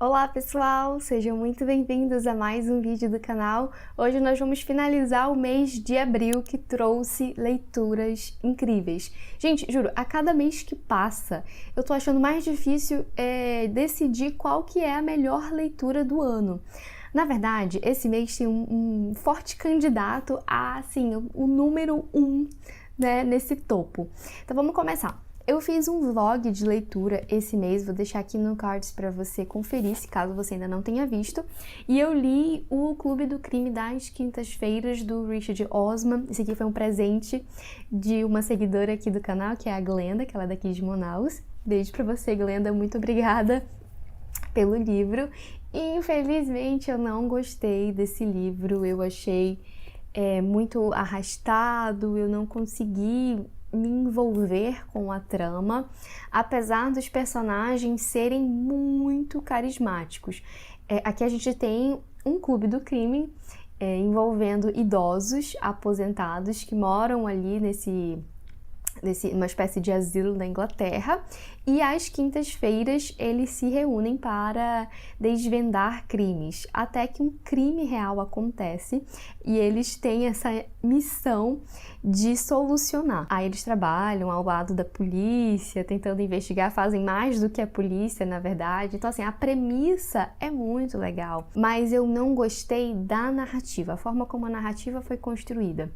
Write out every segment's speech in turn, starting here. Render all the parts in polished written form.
Olá pessoal, sejam muito bem-vindos a mais um vídeo do canal. Hoje nós vamos finalizar o mês de abril que trouxe leituras incríveis. Gente, juro, a cada mês que passa, eu tô achando mais difícil decidir qual que é a melhor leitura do ano. Na verdade, esse mês tem um forte candidato a, assim, o número 1, né, nesse topo. Então vamos começar. Eu fiz um vlog de leitura esse mês, vou deixar aqui no cards para você conferir, se caso você ainda não tenha visto. E eu li o Clube do Crime das Quintas-Feiras, do Richard Osman. Esse aqui foi um presente de uma seguidora aqui do canal, que é a Glenda, que ela é daqui de Manaus. Beijo pra você, Glenda, muito obrigada pelo livro. E, infelizmente, eu não gostei desse livro, eu achei muito arrastado, eu não consegui me envolver com a trama, apesar dos personagens serem muito carismáticos. Aqui a gente tem um clube do crime envolvendo idosos aposentados que moram ali uma espécie de asilo na Inglaterra, e às quintas-feiras eles se reúnem para desvendar crimes, até que um crime real acontece e eles têm essa missão de solucionar. Aí eles trabalham ao lado da polícia, tentando investigar, fazem mais do que a polícia, na verdade. Então, assim, a premissa é muito legal, mas eu não gostei da narrativa, a forma como a narrativa foi construída.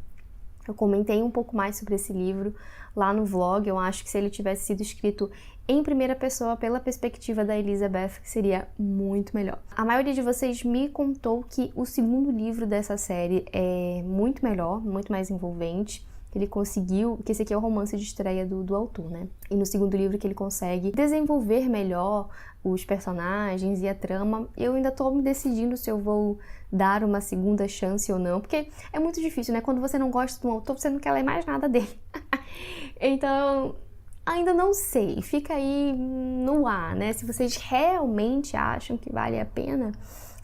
Eu comentei um pouco mais sobre esse livro lá no vlog. Eu acho que se ele tivesse sido escrito em primeira pessoa, pela perspectiva da Elizabeth, seria muito melhor. A maioria de vocês me contou que o segundo livro dessa série é muito melhor, muito mais envolvente. Ele conseguiu, que esse aqui é o romance de estreia do autor, né? E no segundo livro que ele consegue desenvolver melhor os personagens e a trama. Eu ainda tô me decidindo se eu vou dar uma segunda chance ou não, porque é muito difícil, né? Quando você não gosta de um autor, você não quer ler mais nada dele. Então, ainda não sei. Fica aí no ar, né? Se vocês realmente acham que vale a pena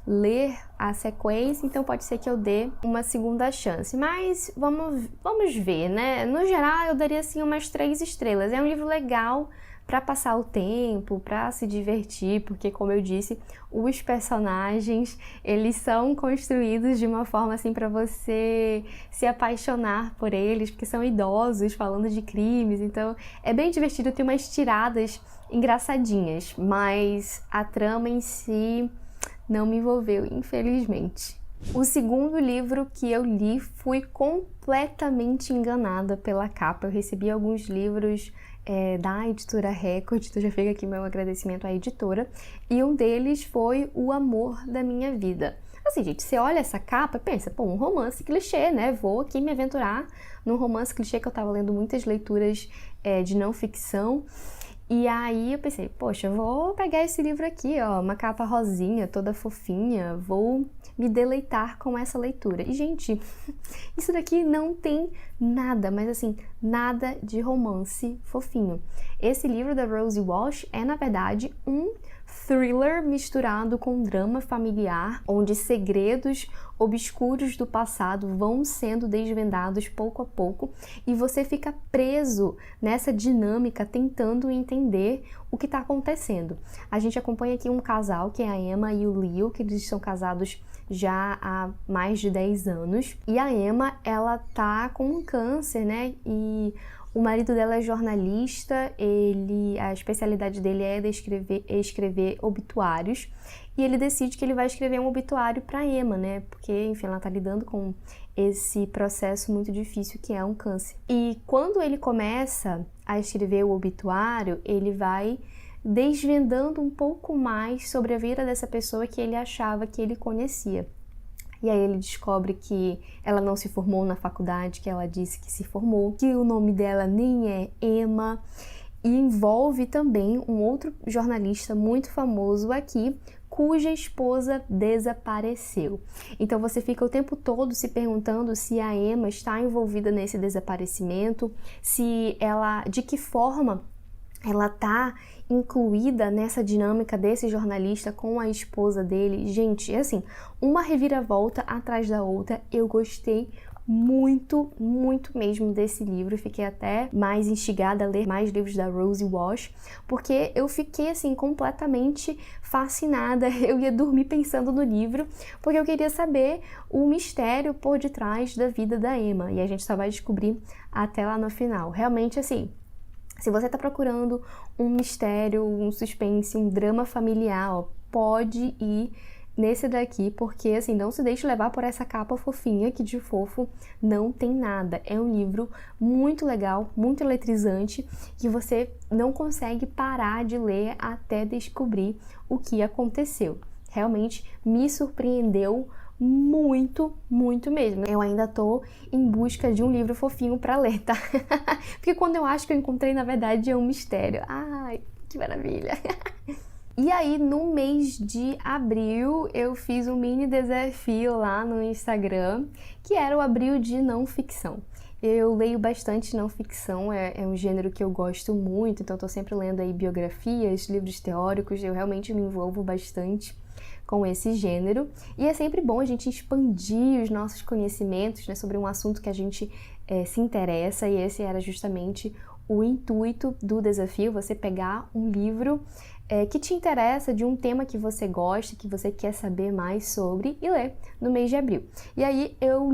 ler a sequência, então pode ser que eu dê uma segunda chance, mas vamos ver, né? No geral, eu daria assim umas 3 estrelas. É um livro legal para passar o tempo, para se divertir, porque, como eu disse, os personagens, eles são construídos de uma forma assim para você se apaixonar por eles, porque são idosos falando de crimes, então é bem divertido, tem umas tiradas engraçadinhas, mas a trama em si não me envolveu, infelizmente. O segundo livro que eu li, fui completamente enganada pela capa. Eu recebi alguns livros da editora Record, então já fica aqui meu agradecimento à editora, e um deles foi O Amor da Minha Vida. Assim, gente, você olha essa capa e pensa, pô, um romance clichê, né? Vou aqui me aventurar num romance clichê, que eu tava lendo muitas leituras de não ficção. E aí eu pensei, poxa, eu vou pegar esse livro aqui, ó, uma capa rosinha, toda fofinha, vou me deleitar com essa leitura. E, gente, isso daqui não tem nada, mas assim, nada de romance fofinho. Esse livro da Rosie Walsh é, na verdade, um thriller misturado com drama familiar, onde segredos obscuros do passado vão sendo desvendados pouco a pouco e você fica preso nessa dinâmica tentando entender o que está acontecendo. A gente acompanha aqui um casal, que é a Emma e o Leo, que eles estão casados já há mais de 10 anos, e a Emma, ela tá com um câncer, né, e o marido dela é jornalista, a especialidade dele é escrever obituários, e ele decide que ele vai escrever um obituário para Emma, né? Porque, enfim, ela tá lidando com esse processo muito difícil que é um câncer. E quando ele começa a escrever o obituário, ele vai desvendando um pouco mais sobre a vida dessa pessoa que ele achava que ele conhecia. E aí ele descobre que ela não se formou na faculdade que ela disse que se formou, que o nome dela nem é Emma, e envolve também um outro jornalista muito famoso aqui, cuja esposa desapareceu. Então você fica o tempo todo se perguntando se a Emma está envolvida nesse desaparecimento, de que forma ela tá incluída nessa dinâmica desse jornalista com a esposa dele. Gente, é assim, uma reviravolta atrás da outra. Eu gostei muito, muito mesmo desse livro. Fiquei até mais instigada a ler mais livros da Rosie Walsh, porque eu fiquei assim completamente fascinada. Eu ia dormir pensando no livro, porque eu queria saber o mistério por detrás da vida da Emma, e a gente só vai descobrir até lá no final. Realmente, assim, se você tá procurando um mistério, um suspense, um drama familiar, ó, pode ir nesse daqui, porque assim, não se deixe levar por essa capa fofinha, que de fofo não tem nada. É um livro muito legal, muito eletrizante, que você não consegue parar de ler até descobrir o que aconteceu. Realmente me surpreendeu muito, muito mesmo. Eu ainda tô em busca de um livro fofinho pra ler, tá? Porque quando eu acho que eu encontrei, na verdade, é um mistério. Ai, que maravilha! E aí, no mês de abril, eu fiz um mini desafio lá no Instagram, que era o Abril de Não Ficção. Eu leio bastante não ficção, é um gênero que eu gosto muito, então eu tô sempre lendo aí biografias, livros teóricos, eu realmente me envolvo bastante com esse gênero. E é sempre bom a gente expandir os nossos conhecimentos, né, sobre um assunto que a gente se interessa, e esse era justamente o intuito do desafio, você pegar um livro que te interessa, de um tema que você gosta, que você quer saber mais sobre, e ler no mês de abril. E aí eu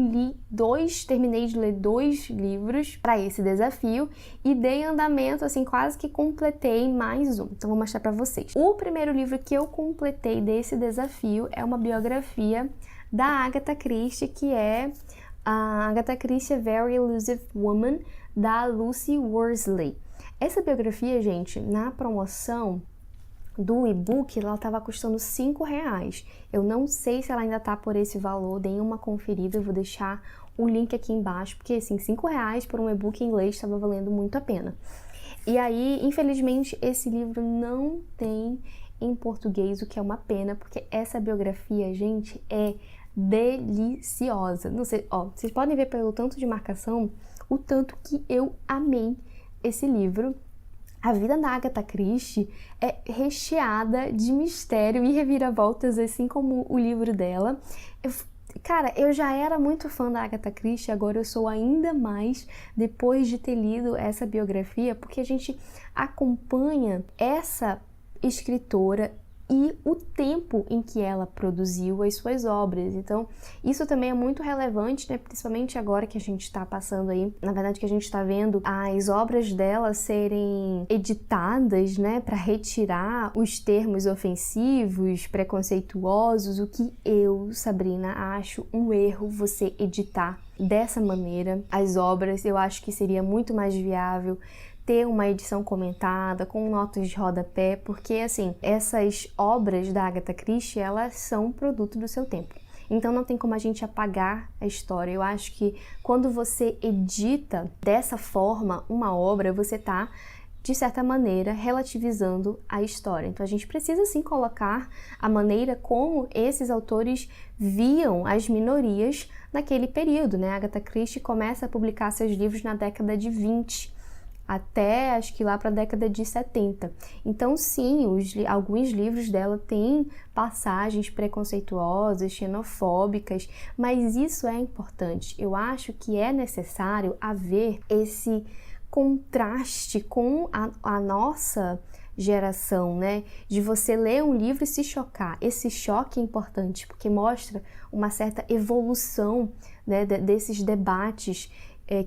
terminei de ler 2 livros para esse desafio e dei andamento, assim, quase que completei mais um. Então vou mostrar para vocês. O primeiro livro que eu completei desse desafio é uma biografia da Agatha Christie, que é a Agatha Christie A Very Elusive Woman, da Lucy Worsley. Essa biografia, gente, na promoção do e-book, ela estava custando R$5. Eu não sei se ela ainda tá por esse valor, deem uma conferida, eu vou deixar o link aqui embaixo, porque assim, R$5 por um e-book em inglês estava valendo muito a pena. E aí, infelizmente, esse livro não tem em português, o que é uma pena, porque essa biografia, gente, é deliciosa. Não sei, ó, vocês podem ver pelo tanto de marcação, o tanto que eu amei esse livro. A vida da Agatha Christie é recheada de mistério e reviravoltas, assim como o livro dela. Cara, eu já era muito fã da Agatha Christie, agora eu sou ainda mais depois de ter lido essa biografia, porque a gente acompanha essa escritora e o tempo em que ela produziu as suas obras. Então, isso também é muito relevante, né? Principalmente agora que a gente está passando aí, na verdade que a gente está vendo as obras dela serem editadas, né? Para retirar os termos ofensivos, preconceituosos, o que eu, Sabrina, acho um erro você editar dessa maneira as obras. Eu acho que seria muito mais viável ter uma edição comentada, com notas de rodapé, porque, assim, essas obras da Agatha Christie, elas são produto do seu tempo. Então não tem como a gente apagar a história. Eu acho que quando você edita dessa forma uma obra, você está, de certa maneira, relativizando a história. Então a gente precisa sim colocar a maneira como esses autores viam as minorias naquele período, né? A Agatha Christie começa a publicar seus livros na década de 20, até acho que lá para a década de 70. Então sim, alguns livros dela têm passagens preconceituosas, xenofóbicas, mas isso é importante. Eu acho que é necessário haver esse contraste com a nossa geração, né? De você ler um livro e se chocar. Esse choque é importante, porque mostra uma certa evolução, né, desses debates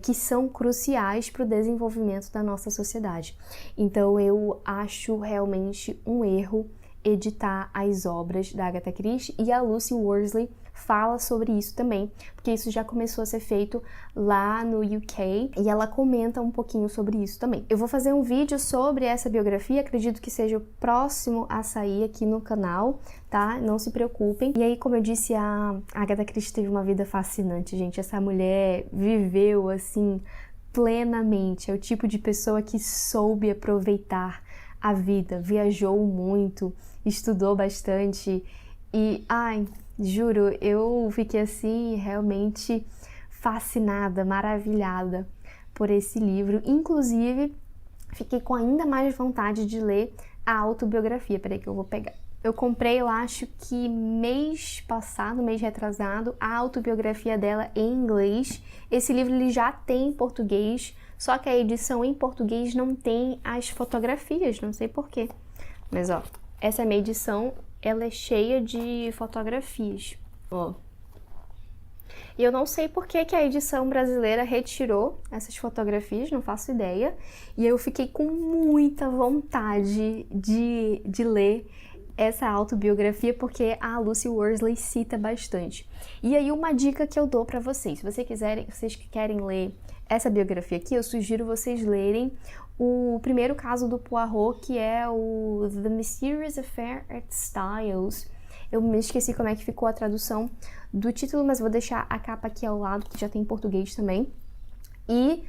que são cruciais para o desenvolvimento da nossa sociedade. Então eu acho realmente um erro editar as obras da Agatha Christie, e a Lucy Worsley fala sobre isso também, porque isso já começou a ser feito lá no UK, e ela comenta um pouquinho sobre isso também. Eu vou fazer um vídeo sobre essa biografia, acredito que seja o próximo a sair aqui no canal, tá? Não se preocupem. E aí, como eu disse, a Agatha Christie teve uma vida fascinante, gente. Essa mulher viveu, assim, plenamente. É o tipo de pessoa que soube aproveitar a vida, viajou muito, estudou bastante e, ai, juro, eu fiquei assim realmente fascinada, maravilhada por esse livro. Inclusive, fiquei com ainda mais vontade de ler a autobiografia. Peraí que eu vou pegar. Eu comprei, eu acho que mês passado, mês retrasado, a autobiografia dela em inglês. Esse livro ele já tem em português, só que a edição em português não tem as fotografias, não sei porquê. Mas ó, essa minha edição, ela é cheia de fotografias, ó. E eu não sei por que a edição brasileira retirou essas fotografias, não faço ideia. E eu fiquei com muita vontade de ler essa autobiografia, porque a Lucy Worsley cita bastante. E aí uma dica que eu dou para vocês, se vocês que querem ler essa biografia aqui, eu sugiro vocês lerem o primeiro caso do Poirot, que é o The Mysterious Affair at Styles. Eu me esqueci como é que ficou a tradução do título, mas vou deixar a capa aqui ao lado, que já tem em português também. E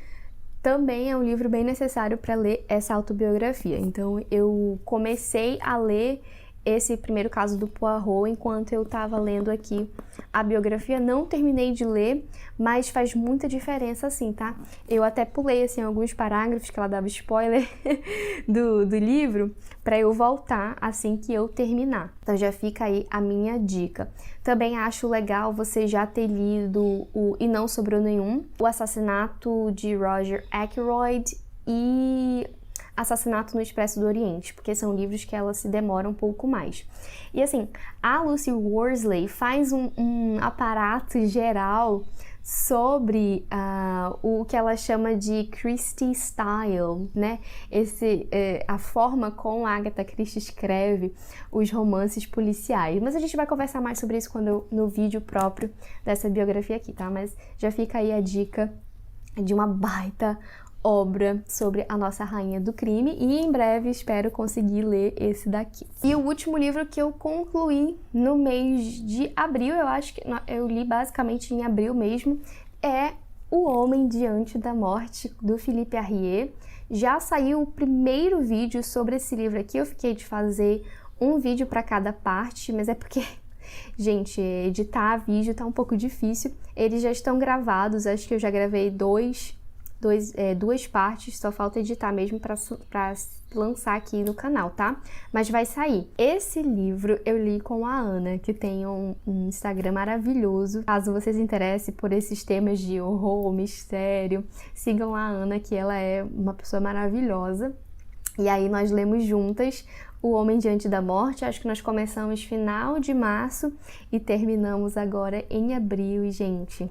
também é um livro bem necessário para ler essa autobiografia. Então eu comecei a ler esse primeiro caso do Poirot enquanto eu estava lendo aqui a biografia. Não terminei de ler, mas faz muita diferença assim, tá? Eu até pulei assim alguns parágrafos que ela dava spoiler do livro para eu voltar assim que eu terminar. Então já fica aí a minha dica. Também acho legal você já ter lido o E Não Sobrou Nenhum, O Assassinato de Roger Ackroyd e Assassinato no Expresso do Oriente, porque são livros que ela se demora um pouco mais. E assim, a Lucy Worsley faz um aparato geral sobre o que ela chama de Christie Style, né? A forma como a Agatha Christie escreve os romances policiais. Mas a gente vai conversar mais sobre isso no vídeo próprio dessa biografia aqui, tá? Mas já fica aí a dica de uma baita obra sobre a nossa rainha do crime e em breve espero conseguir ler esse daqui. E o último livro que eu concluí no mês de abril, eu acho que eu li basicamente em abril mesmo, é O Homem Diante da Morte, do Philippe Arrier. Já saiu o primeiro vídeo sobre esse livro aqui, eu fiquei de fazer um vídeo para cada parte, mas é porque gente, editar vídeo tá um pouco difícil. Eles já estão gravados, acho que eu já gravei duas partes, só falta editar mesmo para lançar aqui no canal, tá? Mas vai sair. Esse livro eu li com a Ana, que tem um Instagram maravilhoso. Caso vocês se interessem por esses temas de horror, mistério, sigam a Ana, que ela é uma pessoa maravilhosa. E aí nós lemos juntas O Homem Diante da Morte. Acho que nós começamos final de março e terminamos agora em abril, e gente,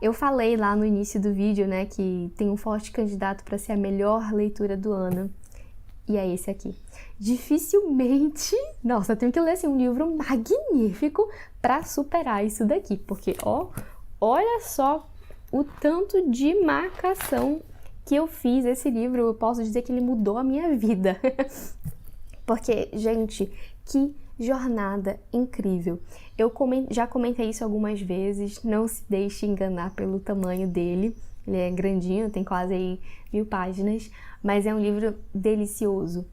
eu falei lá no início do vídeo, né, que tem um forte candidato para ser a melhor leitura do ano. E é esse aqui. Dificilmente... Nossa, eu tenho que ler assim, um livro magnífico para superar isso daqui. Porque, ó, olha só o tanto de marcação que eu fiz. Esse livro, eu posso dizer que ele mudou a minha vida. Porque, gente, que jornada incrível. Eu já comentei isso algumas vezes, não se deixe enganar pelo tamanho dele. Ele é grandinho, tem quase aí 1000 páginas, mas é um livro delicioso.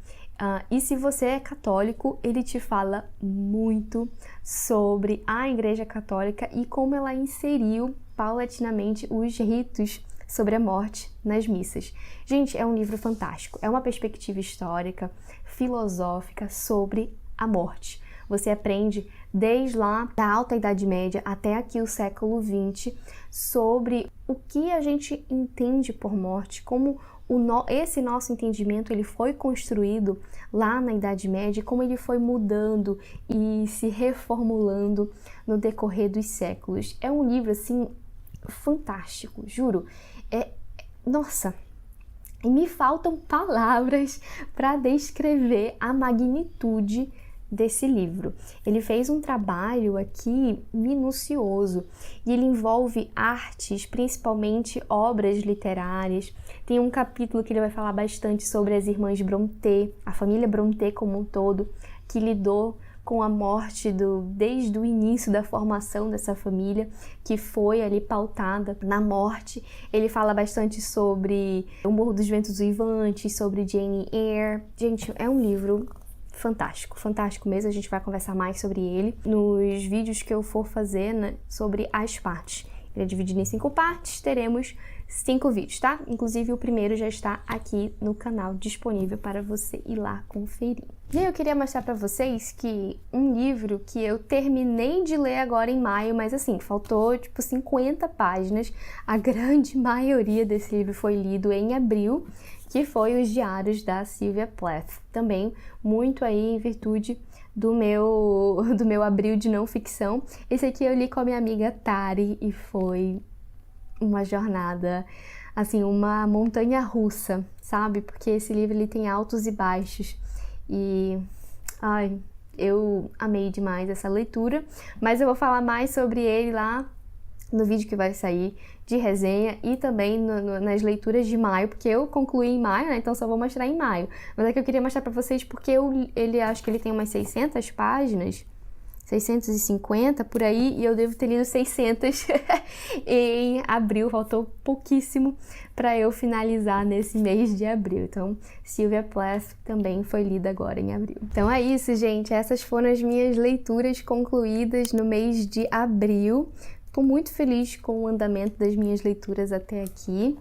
E se você é católico, ele te fala muito sobre a Igreja Católica e como ela inseriu paulatinamente os ritos sobre a morte nas missas. Gente, é um livro fantástico, é uma perspectiva histórica, filosófica sobre a morte. Você aprende desde lá da Alta Idade Média até aqui o século XX sobre o que a gente entende por morte, como esse nosso entendimento ele foi construído lá na Idade Média, como ele foi mudando e se reformulando no decorrer dos séculos. É um livro assim fantástico, juro. Nossa, me faltam palavras para descrever a magnitude desse livro. Ele fez um trabalho aqui minucioso e ele envolve artes, principalmente obras literárias. Tem um capítulo que ele vai falar bastante sobre as irmãs Brontë, a família Brontë como um todo, que lidou com a morte desde o início da formação dessa família, que foi ali pautada na morte. Ele fala bastante sobre O Morro dos Ventos Uivantes, sobre Jane Eyre. Gente, é um livro fantástico, fantástico mesmo. A gente vai conversar mais sobre ele nos vídeos que eu for fazer, né, sobre as partes. Ele é dividido em 5 partes, teremos 5 vídeos, tá? Inclusive o primeiro já está aqui no canal disponível para você ir lá conferir. E aí eu queria mostrar para vocês que um livro que eu terminei de ler agora em maio, mas assim, faltou tipo 50 páginas, a grande maioria desse livro foi lido em abril, que foi Os Diários da Sylvia Plath. Também muito aí em virtude do meu abril de não ficção. Esse aqui eu li com a minha amiga Tari e foi uma jornada, assim, uma montanha russa, sabe? Porque esse livro ele tem altos e baixos e, ai, eu amei demais essa leitura, mas eu vou falar mais sobre ele lá no vídeo que vai sair de resenha e também nas leituras de maio, porque eu concluí em maio, né? Então só vou mostrar em maio. Mas é que eu queria mostrar pra vocês porque ele acho que ele tem umas 600 páginas, 650 por aí, e eu devo ter lido 600 em abril, faltou pouquíssimo para eu finalizar nesse mês de abril. Então, Sylvia Plath também foi lida agora em abril. Então é isso, gente, essas foram as minhas leituras concluídas no mês de abril. Estou muito feliz com o andamento das minhas leituras até aqui.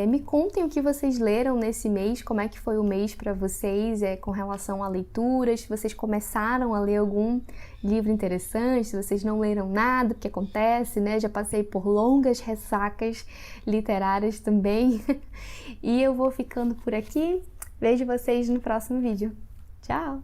Me contem o que vocês leram nesse mês, como é que foi o mês para vocês com relação a leituras, se vocês começaram a ler algum livro interessante, se vocês não leram nada, o que acontece, né? Já passei por longas ressacas literárias também. E eu vou ficando por aqui. Vejo vocês no próximo vídeo. Tchau!